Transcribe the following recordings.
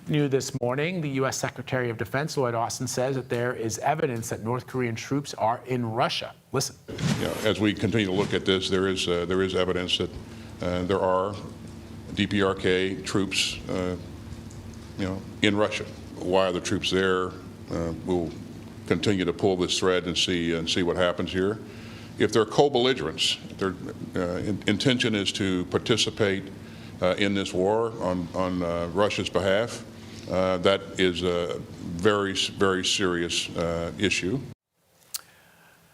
New this morning, the U.S. Secretary of Defense Lloyd Austin says that there is evidence that North Korean troops are in Russia. Listen. As we continue to look at this, there is evidence that there are DPRK troops, in Russia. Why are the troops there? We'll continue to pull this thread and see what happens here. If they're co-belligerents, their intention is to participate in this war on Russia's behalf, that is a very, very serious issue.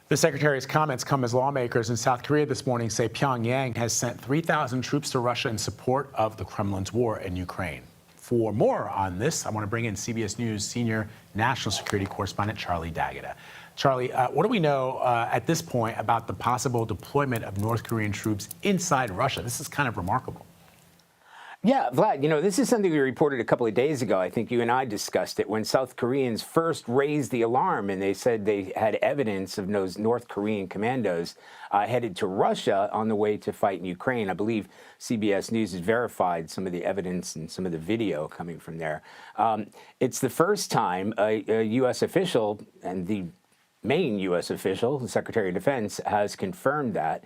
The Secretary's comments come as lawmakers in South Korea this morning say Pyongyang has sent 3,000 troops to Russia in support of the Kremlin's war in Ukraine. For more on this, I want to bring in CBS News senior national security correspondent Charlie D'Agata. Charlie, what do we know at this point about the possible deployment of North Korean troops inside Russia? This is kind of remarkable. Yeah, Vlad, this is something we reported a couple of days ago. I think you and I discussed it when South Koreans first raised the alarm and they said they had evidence of those North Korean commandos headed to Russia on the way to fight in Ukraine. I believe CBS News has verified some of the evidence and some of the video coming from there. It's the first time a U.S. official and the main U.S. official, the Secretary of Defense, has confirmed that.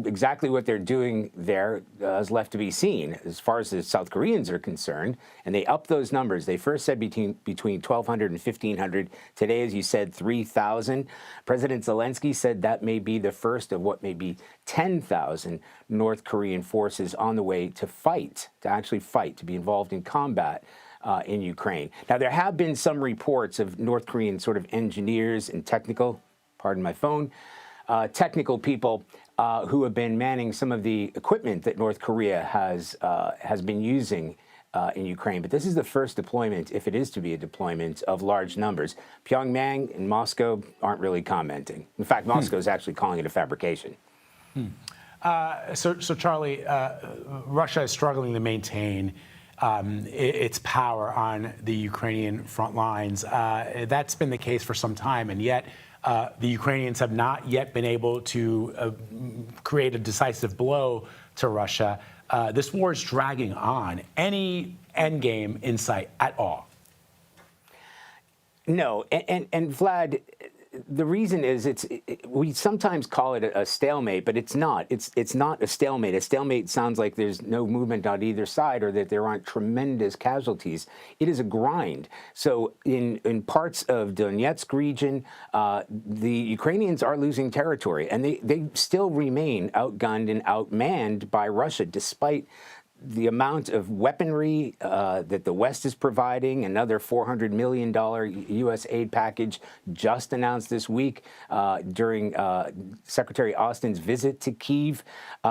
Exactly what they're doing there is left to be seen as far as the South Koreans are concerned. And they upped those numbers. They first said between 1,200 and 1,500. Today, as you said, 3,000. President Zelensky said that may be the first of what may be 10,000 North Korean forces on the way to fight, to be involved in combat in Ukraine. Now, there have been some reports of North Korean sort of engineers and technical people who have been manning some of the equipment that North Korea has been using in Ukraine. But this is the first deployment, if it is to be a deployment, of large numbers. Pyongyang and Moscow aren't really commenting. In fact, Moscow is actually calling it a fabrication. So Charlie, Russia is struggling to maintain its power on the Ukrainian front lines. That's been the case for some time, and yet the Ukrainians have not yet been able to create a decisive blow to Russia. This war is dragging on. Any endgame in sight at all? No, and Vlad, the reason is we sometimes call it a stalemate, but it's not. It's not a stalemate. A stalemate sounds like there's no movement on either side or that there aren't tremendous casualties. It is a grind. So in parts of Donetsk region, the Ukrainians are losing territory, and they still remain outgunned and outmanned by Russia, despite the amount of weaponry that the West is providing. Another $400 million U.S. aid package just announced this week during Secretary Austin's visit to Kyiv.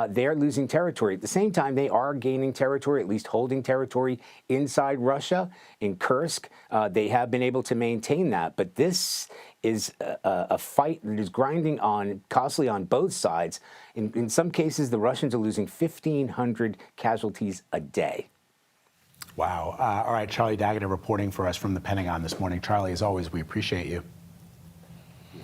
They're losing territory. At the same time, they are gaining territory, at least holding territory inside Russia. In Kursk, they have been able to maintain that. But this is a fight that is grinding on, costly on both sides. In some cases, the Russians are losing 1,500 casualties a day. Wow. All right, Charlie D'Agata reporting for us from the Pentagon this morning. Charlie, as always, we appreciate you.